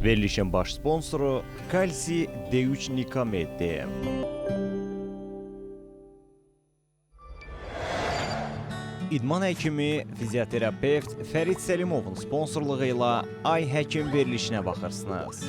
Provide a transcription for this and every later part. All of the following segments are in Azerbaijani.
Verilişin baş sponsoru Kalsi D3 Nikamed. İdman həkimi, fizioterapevt Fərid Səlimovun sponsorluğu ilə Ay Həkim verilişinə baxırsınız.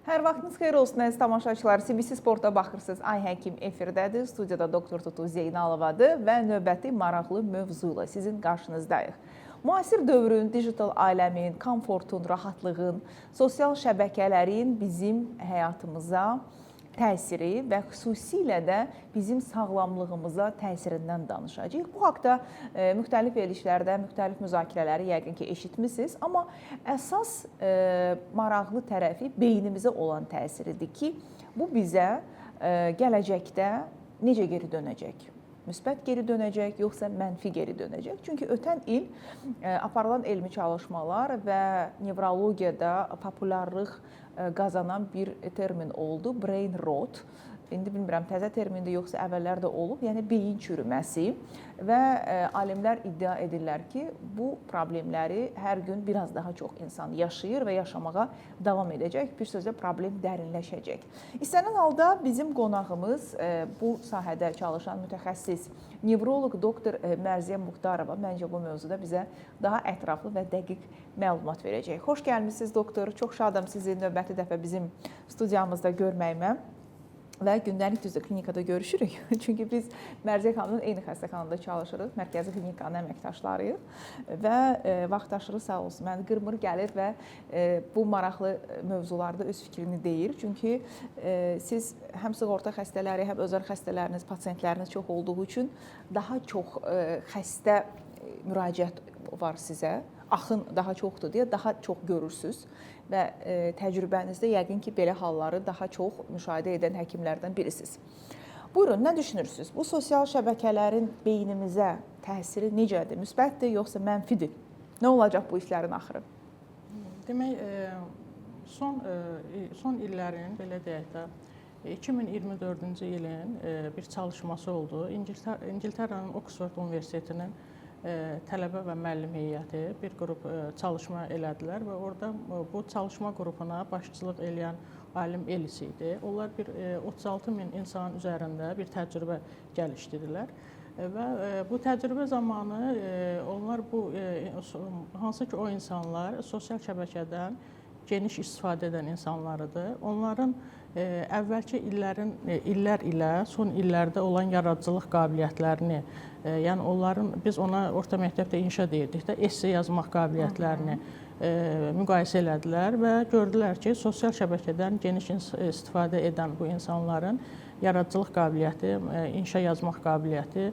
Hər vaxtınız xeyir olsun, əziz tamaşaçılar. CBC Sport'a baxırsınız. Ay Həkim efirdədir. Studiyada doktor Tutu Zeynalovadır və növbəti maraqlı mövzu ilə sizin qarşınızdayıq. Müasir dövrün, digital aləmin, komfortun, rahatlığın, sosial şəbəkələrin bizim həyatımıza təsiri və xüsusilə də bizim sağlamlığımıza təsirindən danışacağıq. Bu haqda müxtəlif verilişlərdə, müxtəlif müzakirələri yəqin ki, eşitmişsiniz. Amma əsas maraqlı tərəfi beynimizə olan təsiridir ki, bu bizə gələcəkdə necə geri dönəcək? Müsbət geri dönəcək, yoxsa mənfi geri dönəcək? Çünki ötən il aparılan elmi çalışmalar və nevrologiyada populyarlıq qazanan bir termin oldu, brain rot. İndi bilmirəm, təzə termindir, yoxsa əvvəllər də olub, yəni beyin çürüməsi və alimlər iddia edirlər ki, bu problemləri hər gün biraz daha çox insan yaşayır və yaşamağa davam edəcək. Bir sözlə problem dərinləşəcək. İstənilən halda bizim qonağımız bu sahədə çalışan mütəxəssis nevroloq doktor Mərziyə Muxtarova məncə bu mövzuda bizə daha ətraflı və dəqiq məlumat verəcək. Xoş gəlmisiniz doktor. Çox şadam sizi növbəti dəfə bizim studiyamızda görməyimə. Və gündəlik düzdür, klinikada görüşürük. Çünki biz Mərziyə xanımın eyni xəstəxanada çalışırıq, mərkəzi klinikanın əməkdaşlarıyıq və vaxtaşırı sağ olsun, məni qırmır gəlir və bu maraqlı mövzularda öz fikrini deyir. Çünki siz həm sığorta xəstələri, həm özəl xəstələriniz, pasiyentləriniz çox olduğu üçün daha çox xəstə müraciət var sizə, axın daha çoxdur deyə daha çox görürsünüz və təcrübənizdə yəqin ki, belə halları daha çox müşahidə edən həkimlərdən birisiniz. Buyurun, nə düşünürsünüz? Bu sosial şəbəkələrin beynimizə təsiri necədir? Müsbətdir, yoxsa mənfidir? Nə olacaq bu işlərin axırı? Demək, son illərin, belə deyək də, 2024-cü ilin bir çalışması oldu. İngiltərənin Oxford Universitetinin tələbə və müəllim heyəti bir qrup çalışma elədilər və orada bu çalışma qrupuna başçılıq edən alim Ellis idi. Onlar bir 36 min insan üzərində bir təcrübə gəlişdirdilər və bu təcrübə zamanı onlar hansı ki o insanlar sosial şəbəkədən geniş istifadə edən insanlarıdır. Onların əvvəlki illər ilə son illərdə olan yaradıcılıq qabiliyyətlərini, yəni onların, biz ona orta məktəbdə inşa deyirdik də, esse yazmaq qabiliyyətlərini müqayisə elədilər və gördülər ki, sosial şəbəkədən geniş istifadə edən bu insanların yaradıcılıq qabiliyyəti, inşa yazmaq qabiliyyəti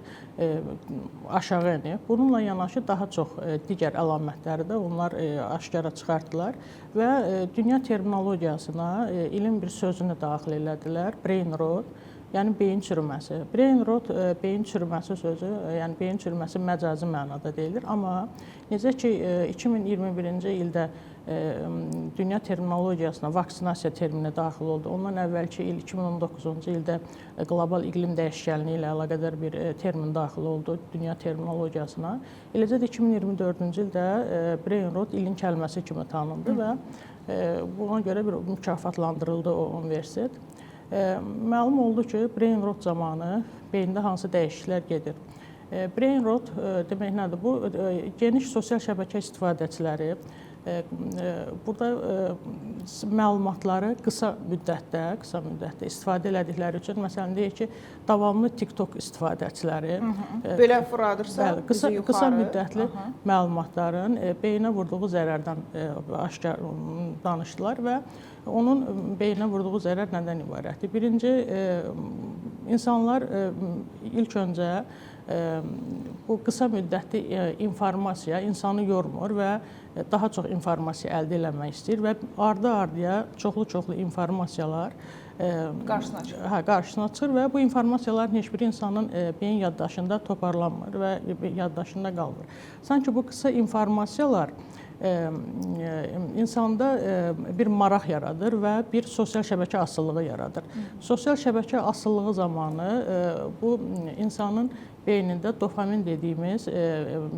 aşağı enib. Bununla yanaşı daha çox digər əlamətləri də onlar aşkara çıxartdılar və dünya terminologiyasına ilin bir sözünü daxil elədilər, brain rot, yəni beyin çürüməsi. Brain rot, beyin çürüməsi sözü, yəni beyin çürüməsi məcazi mənada deyilir, amma necə ki 2021-ci ildə dünya terminologiyasına vaksinasiya termini daxil oldu. Ondan əvvəlki il 2019-cu ildə qlobal iqlim dəyişkənliyi ilə əlaqədar bir termin daxil oldu dünya terminologiyasına. Eləcə də 2024-cü ildə brain rot ilin kəlməsi kimi tanındı və buna görə bir mükafatlandırıldı o universitet. Məlum oldu ki, brain rot zamanı beyində hansı dəyişikliklər gedir. Brain rot demək nədir? Bu geniş sosial şəbəkə istifadəçiləri burada məlumatları qısa müddətdə istifadə elədikləri üçün, məsələn, deyək ki, davamlı TikTok istifadəçiləri belə fırladırsa, qısa müddətli məlumatların beyinə vurduğu zərərdən aşkar danışdılar və onun beyinə vurduğu zərər nədən ibarətdir? Birinci, insanlar ilk öncə bu qısa müddətli informasiya insanı yormur və daha çox informasiya əldə etmək istəyir və ardı-ardıya çoxlu informasiyalar qarşısına çıxır və bu informasiyaların heç bir insanın beyin yaddaşında toparlanmır və yaddaşında qalmır. Sanki bu qısa informasiyalar insanda bir maraq yaradır və bir sosial şəbəkə asılılığı yaradır. Sosial şəbəkə asılılığı zamanı bu insanın beynində dopamin dediyimiz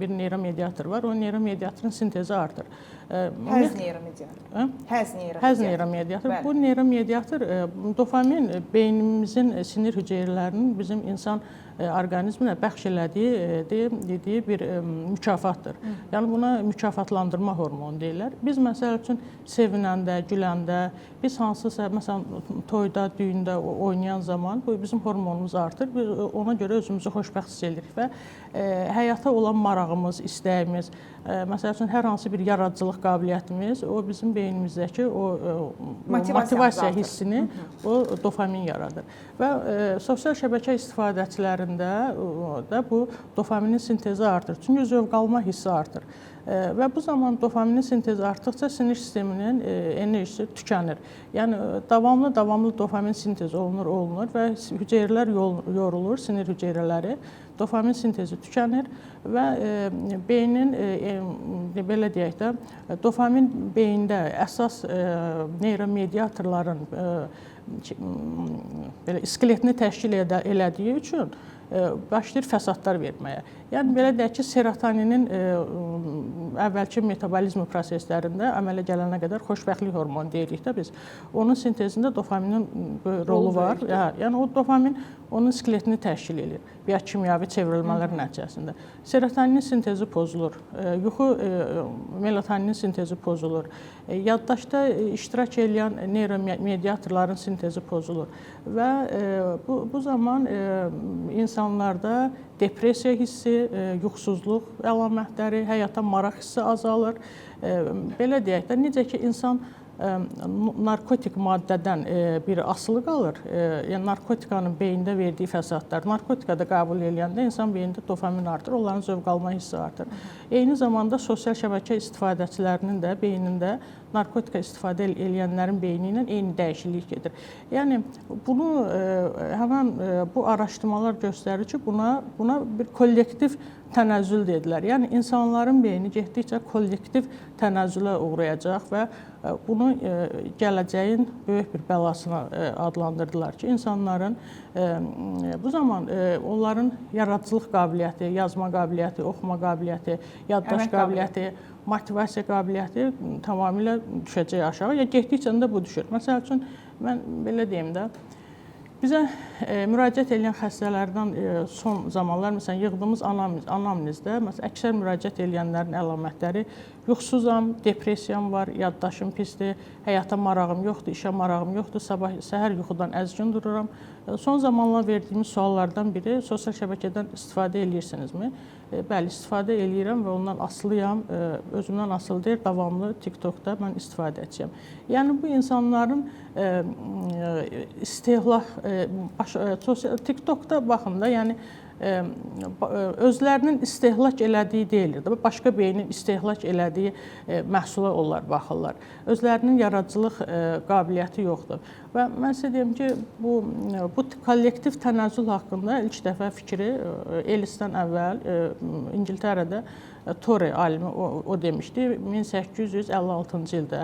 bir neyromediator var. O neyromediatorun sintezi artır. Həz neyromediator. Həz neyromediator. Bu neyromediator dopamin beynimizin sinir hüceyrələrinin bizim insan orqanizminə bəxş elədiyi bir mükafatdır. Yəni buna mükafatlandırma hormonu deyirlər. Biz məsəl üçün sevinəndə, güləndə, biz hansısa məsələn toyda, düyündə oynayan zaman bu bizim hormonumuz artır. Biz ona görə özümüzü xoşbəxt hiss edirik və həyata olan marağımız, istəyimiz, məsəl üçün hər hansı bir yaradıcılıq qabiliyyətimiz, o bizim beynimizdəki o motivasiya hissini o dopamin yaradır. Və sosial şəbəkə istifadəçilərində da bu dopaminin sintezi artır. Çünki zövq alma hissi artır. Və bu zaman dopaminin sintezi artdıqca sinir sisteminin enerjisi tükənir. Yəni davamlı dopamin sintezi olunur və hüceyrələr yorulur, sinir hüceyrələri. Dopamin sintezi tükənir və beynin belə deyək də dopamin beyində əsas neyromediatorların belə skeletini təşkil elədiyi üçün başlayır fəsadlar verməyə. Yəni belə deyək ki, serotoninin əvvəlki metabolizm proseslərində əmələ gələnə qədər xoşbəxtlik hormonu deyirik də biz. Onun sintezində dopaminin rolu var. Yəni o dopamin onun skeletini təşkil edir biokimyəvi çevrilmələr nəticəsində. Serotoninin sintezi pozulur, yuxu melatoninin sintezi pozulur, yaddaşda iştirak edən neyromediatorların sintezi pozulur və bu zaman insanlarda depressiya hissi, yuxusuzluq əlamətləri, həyata maraq hissi azalır. Belə deyək də, necə ki, insan narkotik maddədən bir asılı qalır, yəni narkotikanın beyində verdiyi fəsadlar, narkotikada qəbul edəndə insan beyində dopamin artır, onların zövq alma hissi artır. Eyni zamanda sosial şəbəkə istifadəçilərinin də beynində narkotika istifadə edənlərin beyni ilə eyni dəyişiklik gedir. Yəni bunu həmin bu araşdırmalar göstərir ki, buna bir kollektiv tənəzzül dedilər. Yəni insanların beyni getdikcə kollektiv tənəzzülə uğrayacaq və bunu gələcəyin böyük bir bəlasına adlandırdılar ki, insanların bu zaman onların yaradıcılıq qabiliyyəti, yazma qabiliyyəti, oxuma qabiliyyəti, yaddaş qabiliyyəti, motivasiya qabiliyyəti tamamilə düşəcək aşağı. Ya getdikcə də bu düşür. Məsəl üçün mən belə deyim də, bizə müraciət edən xəstələrdən son zamanlar, məsələn, yığdığımız anamnezdə, məsələn, əksər müraciət edənlərin əlamətləri yuxusuzam, depressiyam var, yaddaşım pisdir, həyata marağım yoxdur, işə marağım yoxdur, səhər yuxudan əzgin dururam. Son zamanlar verdiyimiz suallardan biri, sosial şəbəkədən istifadə edirsinizmi? Bəli, istifadə edirəm və ondan asılıyam, özümdən asılı deyil, davamlı TikTokda mən istifadə edəcəyəm. Yəni bu insanların istehlak, TikTokda baxın da, yəni özlərinin istehlak elədiyi deyilir. Başqa beynin istehlak elədiyi məhsula onlar baxırlar. Özlərinin yaradıcılıq qabiliyyəti yoxdur. Və mən sizə deyim ki, bu kollektiv tənəzzül haqqında ilk dəfə fikri Ellisdən əvvəl İngiltərədə Torrey alimi o demişdi 1856-cı ildə.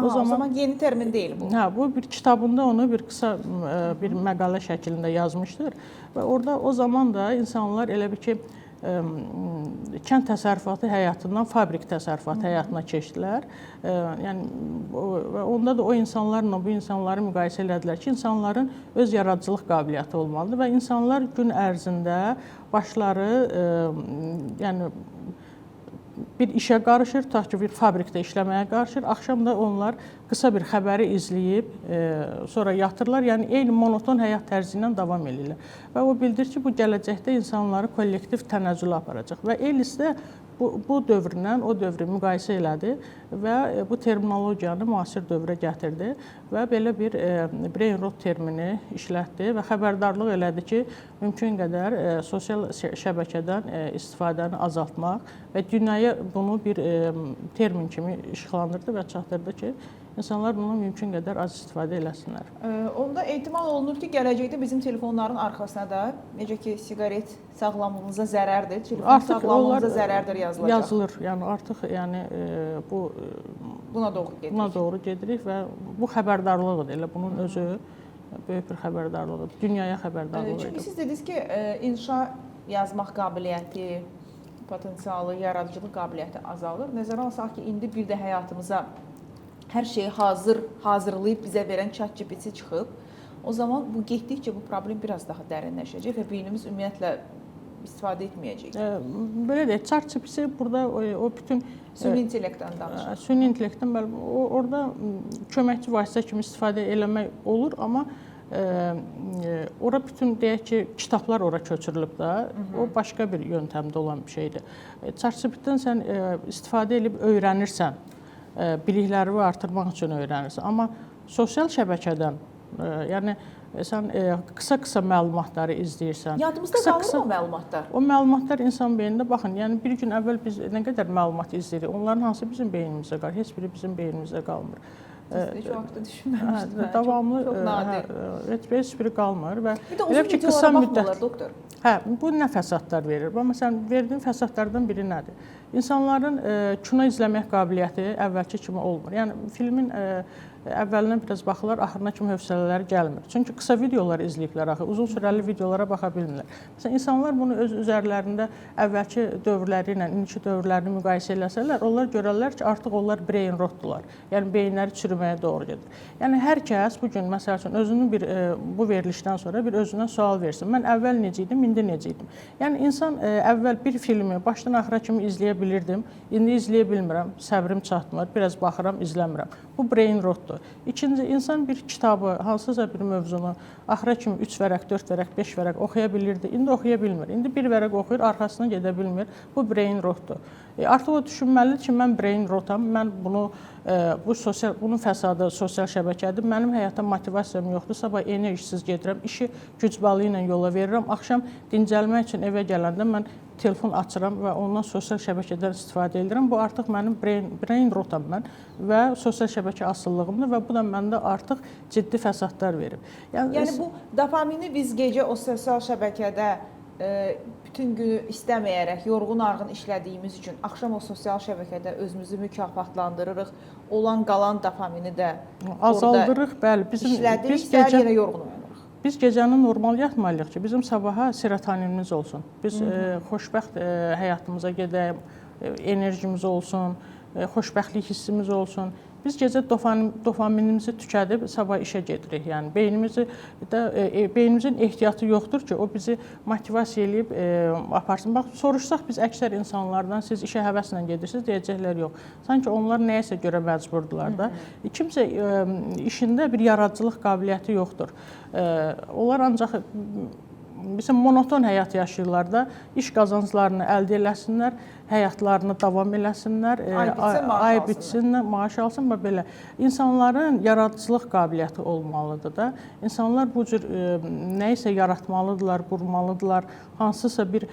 O zaman yeni termin deyil bu. Hə, bu bir kitabında onu bir qısa bir məqalə şəklində yazmışdır və orada o zaman da insanlar elə bir ki kənd təsərrüfatı həyatından fabrik təsərrüfatı həyatına keçdilər. Yəni onda da o insanlarla bu insanları müqayisə elədilər ki, insanların öz yaradıcılıq qabiliyyəti olmalıdır və insanlar gün ərzində başları yəni bir işə qarışır, tutaq ki, bir fabrikdə işləməyə qarışır. Axşam da onlar qısa bir xəbəri izləyib, sonra yatırlar. Yəni eyni monoton həyat tərzi ilə davam edirlər. Və o bildirir ki, bu gələcəkdə insanları kollektiv tənəzzülə aparacaq. Və Ellis də bu dövrlə o dövrü müqayisə elədi və bu terminologiyanı müasir dövrə gətirdi və belə bir brain rot termini işlətdi və xəbərdarlıq elədi ki, mümkün qədər sosial şəbəkədən istifadəni azaltmaq və dünyaya bunu bir termin kimi işıqlandırdı və çatdırdı ki, insanlar bundan mümkün qədər az istifadə eləsinlər. Onda ehtimal olunur ki, gələcəkdə bizim telefonların arxasına da necə ki, siqaret sağlamlığımıza zərərdir, telefon sağlamlığımıza zərərdir yazılacaq. Yazılır. Yəni artıq bu buna doğru gedirik. Buna doğru gedirik və bu xəbərdarlığıdır. Elə bunun özü böyük bir xəbərdarlığıdır. Dünyaya xəbərdarlıq Çünki edir. siz dediniz ki, inşa yazmaq qabiliyyəti, potensialı, yaradıcılıq qabiliyyəti azalır. Nəzərə alsaq ki, indi bir də həyatımıza hər şeyi hazırlayıb bizə verən ChatGPT çıxıb. O zaman bu getdikcə bu problem biraz daha dərinləşəcək və beynimiz ümumiyyətlə istifadə etməyəcək. Belə deyək, ChatGPT burada o bütün Süni intellektdən danışır. Süni intellektdən orada köməkçi vasitə kimi istifadə eləmək olur, amma ora bütün deyək ki, kitablar ora köçürülüb də, o başqa bir yöntəmdə olan bir şeydir. ChatGPT-dən sən istifadə edib öyrənirsən, bilikləri artırmaq üçün öyrənirsən, amma sosial şəbəkədən, yəni sən qısa məlumatları izləyirsən. Yadımızda qalır o məlumatlar. O məlumatlar insan beynində, baxın, yəni bir gün əvvəl biz nə qədər məlumat izləyirik, onların hansı bizim beynimizdə qalır, heç biri bizim beynimizdə qalmır. Heç o haqda düşünməmişdim. Davamlı, çox nadir. heç biri qalmır və bir də uzun videolara baxmırlar, doktor. Bu nə fəsadlar verir? Məsələn, verdiyin fəsadlardan biri nədir? İnsanların kino izləmək qabiliyyəti əvvəlki kimi olmur. Yəni filmin əvvəlinə biraz baxırlar, axırına kimi hövsələləri gəlmir. Çünki qısa videolar izləyiblər axı, uzun sürəli videolara baxa bilmirlər. Məsələn, insanlar bunu öz üzərlərində əvvəlki dövrləri ilə indiki dövrlərini müqayisə eləsələr, onlar görərlər ki, artıq onlar brain rotdular. Yəni beyinləri çürüməyə doğru gedir. Yəni hər kəs bu gün məsəl üçün özünün bu verilişdən sonra bir özünə sual versin. Mən əvvəl necə idim, indi necə idim? Yəni insan əvvəl bir filmi başdan axıra kimi izləyə bilirdim, indi izləyə bilmirəm, səbrim çatmır, biraz baxıram, izləmirəm. Bu brain rotdur. İkinci, insan bir kitabı, hansısa bir mövzunu axıra kimi 3 vərəq, 4 vərəq, 5 vərəq oxuya bilirdi. İndi oxuya bilmir. İndi bir vərəq oxuyur, arxasına gedə bilmir. Bu brain rotdur. Artıq o düşünməlidir ki, mən brain rotam, mən bunun fəsadı sosial şəbəkədir. Mənim həyata motivasiyam yoxdur. Sabah enerjisiz gedirəm, işi güc balı ilə yola verirəm. Axşam dincəlmək üçün evə gələndə mən telefon açıram və ondan sosial şəbəkədən istifadə edirəm. Bu artıq mənim brain rotam mən və sosial şəbəkə asıllığımdır və bu da məndə artıq ciddi fəsadlar verib. Yəni bu dopamini biz gecə o sosial şəbəkədə bütün günü istəməyərək, yorğun-arğın işlədiyimiz üçün axşam o sosial şəbəkədə özümüzü mükafatlandırırıq. Olan qalan dopamini də azaldırıq, bəli. İşlədirik, səhər yenə yorğun oyanırıq. Biz gecəni normal yatmalıyıq ki, bizim sabaha serotoninimiz olsun. Biz xoşbəxt həyatımıza gedək, enerjimiz olsun, xoşbəxtlik hissimiz olsun. Biz gecə dopaminimizi tükədib sabah işə gedirik. Yəni beynimizin ehtiyatı yoxdur ki, o bizi motivasiya eləyib aparsın. Bax, soruşsaq biz əksər insanlardan siz işə həvəslə gedirsiniz, deyəcəklər yox. Sanki onlar nəyəsə görə məcburdular da. Kimsə işində bir yaradıcılıq qabiliyyəti yoxdur. Onlar ancaq monoton həyat yaşayırlar da, iş qazanclarını əldə eləsinlər, həyatlarını davam eləsinlər, ay bitsin, maaş alsın və belə. İnsanların yaradıcılıq qabiliyyəti olmalıdır da. İnsanlar bu cür nəyisə yaratmalıdırlar, qurmalıdırlar, hansısa bir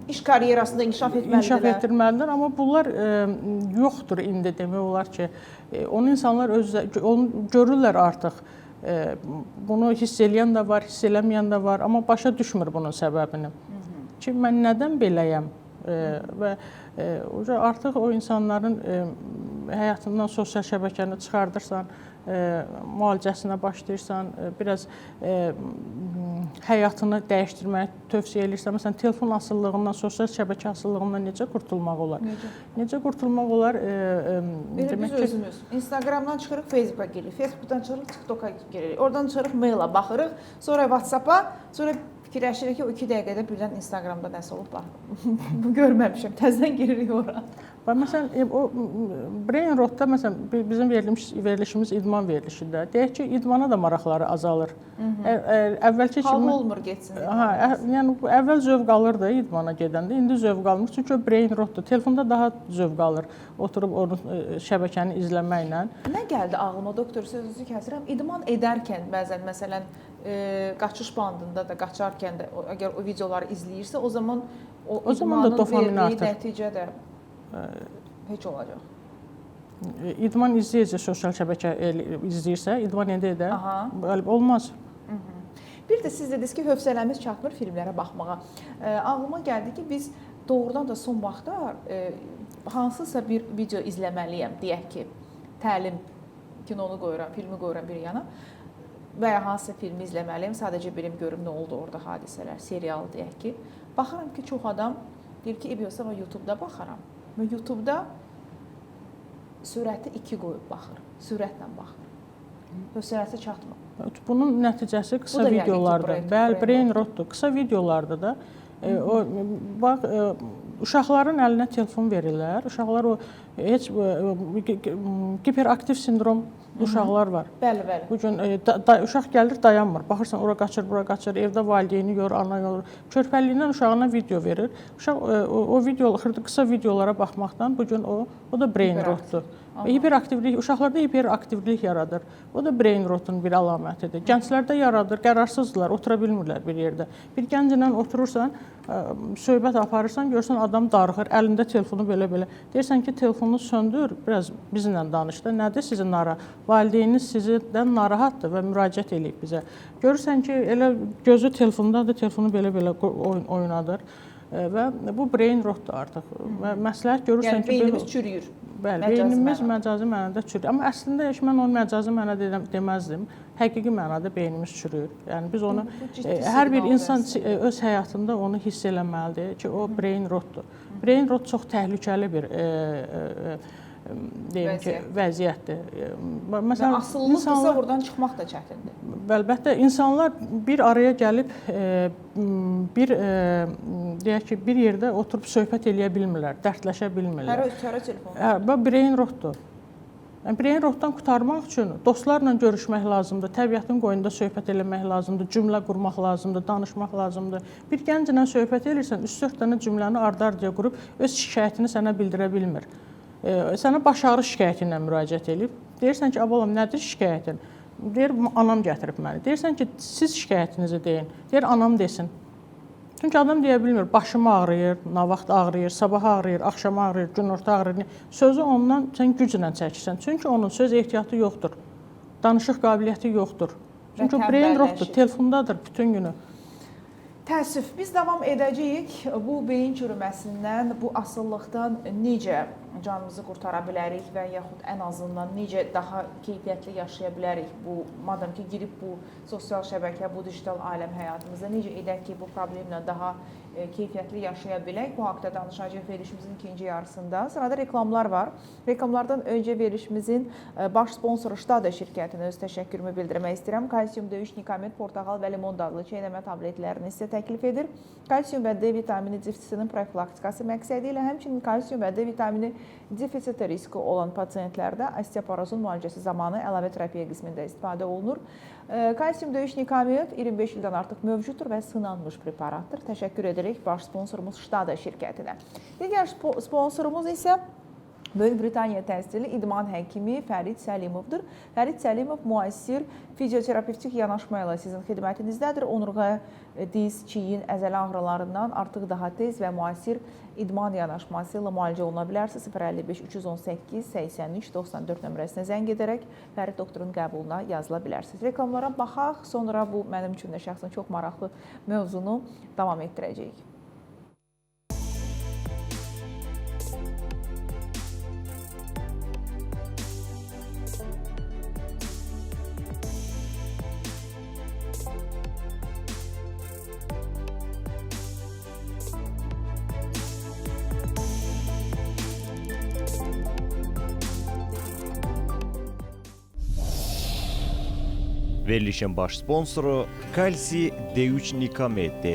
iş karyerasında inkişaf etdirməlidirlər. Amma bunlar yoxdur indi demək olar ki, onu insanlar onu görürlər artıq. Bunu hiss eləyən də var, hiss eləməyən də var, amma başa düşmür bunun səbəbini. Ki, mən nədən beləyəm? Və artıq o insanların həyatından sosial şəbəkəni çıxardırsan, müalicəsinə başlayırsan, biraz həyatını dəyişdirməyə tövsiyə edirsən. Məsələn, telefon asıllığından, sosial şəbəkə asıllığından necə qurtulmaq olar? Necə qurtulmaq olar? Biz özümüz Instagramdan çıxırıq, Facebooka giririk, Facebookdan çıxırıq, TikToka giririk, oradan çıxırıq, maila baxırıq, sonra WhatsApp-a, sonra fikirləşirik ki, o 2 dəqiqədə birdən Instagramda nəsə olub, bu görməmişəm, təzədən giririk ora. Məsələn, o brain rotda bizim verilişimiz idman verilişidir. Deyək ki, idmana da maraqları azalır. Əvvəlki kimi halı olmur getsin. Yəni əvvəl zövq alırdı idmana gedəndə, indi zövq almır. Çünki o brain rotdur. Telefonda daha zövq alır oturub onun şəbəkəni izləməklə. Nə gəldi ağlıma, doktor, sözünüzü kəsirəm. İdman edərkən bəzən məsələn qaçış bandında da qaçarkən də əgər o videoları izləyirsə, o zaman o idmanın verdiyi nəticə də heç olacaq. İdman izləyici sosial şəbəkə izləyirsə, idman edə olmaz. Bir də siz dediniz ki, hövsələmiz çatmır filmlərə baxmağa. Ağlıma gəldi ki, biz doğrudan da son vaxtlar hansısa bir video izləməliyəm, deyək ki, təlim kinonu qoyuram, filmi qoyuram bir yana və ya hansısa filmi izləməliyəm, sadəcə bilim görüm nə oldu orada hadisələr, serial deyək ki. Baxıram ki, çox adam deyir ki, yoxsa YouTube-da baxaram və YouTube-da sürəti 2 qoyub baxır, sürətlə baxır. Hövsələsi çatmır. Bunun nəticəsi qısa videolardır. Bəli, brain rotdur. Qısa videolarda da bax uşaqların əlinə telefon verirlər. Uşaqlar o heç hiperaktiv sindrom uşaqlar var. Bəli, bəli. Bu gün uşaq gəlir dayanmır. Baxırsan ora qaçır, bura qaçır. Evdə valideyni görür, ana görür. Körpəliyindən uşağına video verir. Uşaq o qısa videolara baxmaqdan bu gün o da brain rotdur. Hiperaktivlik uşaqlarda hiperaktivlik yaradır. O da brain rotun bir əlamətidir. Gənclərdə yaradır, qərarsızdırlar, otura bilmirlər bir yerdə. Bir gənclə oturursan, söhbət aparırsan, görürsən adam darıxır, əlində telefonu belə-belə. Deyirsən ki, telefonu söndür, biraz bizimlə danış da. Nədir sizin valideyniniz sizdən narahatdır və müraciət eləyib bizə. Görürsən ki, elə gözü telefondadır, telefonu belə-belə oynadır. Və bu brain rotdur artıq. Məsləhət görürsən ki, beynimiz çürüyür. Bəli, beynimiz məcazi mənada çürüyür. Amma əslində mən onu məcazi mənada deməzdim. Həqiqi mənada beynimiz çürüyür. Yəni biz onu hər bir insan öz həyatında onu hiss eləməlidir ki, o brain rotdur. Brain rot çox təhlükəli bir deyim ki, vəziyyətdir. Məsələn, asılılıqdırsa oradan çıxmaq da çətindir. Əlbəttə, insanlar bir araya gəlib deyək ki, bir yerdə oturub söhbət eləyə bilmirlər, dərdləşə bilmirlər. Hərə telefon. Bu brain rotdur. Brain rotdan qurtarmaq üçün dostlarla görüşmək lazımdır, təbiətin qoynunda söhbət eləmək lazımdır, cümlə qurmaq lazımdır, danışmaq lazımdır. Bir gənclə söhbət edirsən, 3-4 dənə cümləni ardı-ardıya qurub öz şikayətini sənə bildirə bilmir. Sənə baş ağrı şikayəti ilə müraciət edib. Deyirsən ki, abalam, nədir şikayətin? Deyir, anam gətirib məni. Deyirsən ki, siz şikayətinizi deyin. Deyir, anam desin. Çünki adam deyə bilmir, başım ağrıyır, nə vaxt ağrıyır, sabah ağrıyır, axşam ağrıyır, günorta ağrıyır. Sözü ondan sən güclə çəkirsən. Çünki onun söz ehtiyatı yoxdur, danışıq qabiliyyəti yoxdur. Çünki o brain rotdur, telefondadır bütün günü. Təəssüf, biz davam edəcəyik. Bu beyin çürüməsindən, bu asılılıqdan necə canımızı qurtara bilərik və yaxud ən azından necə daha keyfiyyətli yaşaya bilərik? Bu, madam ki, girib bu sosial şəbəkə, bu digital aləm həyatımızda necə edək ki, bu problemlə daha keyfiyyətli yaşaya bilək? Bu haqda danışacağıq verilişimizin ikinci yarısında. Sırada reklamlar var. Reklamlardan öncə verilişimizin baş sponsoru Ştada şirkətinə öz təşəkkürümü bildirmək istəyirəm. Kalsium D3 Nikamet, portağal və limon dadlı çeynəmə tabletlərini sizə təklif edir. Kalsium və D vitamini defisitinin profilaktikası məqsədi ilə həmçinin kalsium və D vitamini defisiti riski olan pasientlərdə osteoporozun müalicəsi zamanı əlavə terapiya qismində istifadə olunur. Kalsium D3 Nikamet 25 ildən artıq mövcuddur və sınanmış preparatdır. Təşəkkür edirik baş sponsorumuz Ştada şirkətinə. Digər sponsorumuz isə Böyük Britaniya təhsili idman həkimi Fərid Səlimovdur. Fərid Səlimov müasir fizioterapevtik yanaşma ilə sizin xidmətinizdədir. Onurğa, diz, çiyin, əzələ ağrılarından artıq daha tez və müasir idman yanaşması ilə müalicə oluna bilərsiniz. 055 318 83 94 nömrəsinə zəng edərək Fərid doktorun qəbuluna yazıla bilərsiniz. Reklamlara baxaq, sonra bu mənim üçün də şəxsən çox maraqlı mövzunu davam etdirəcəyik. Verilişin baş sponsoru Kalsi D3 Nikamet.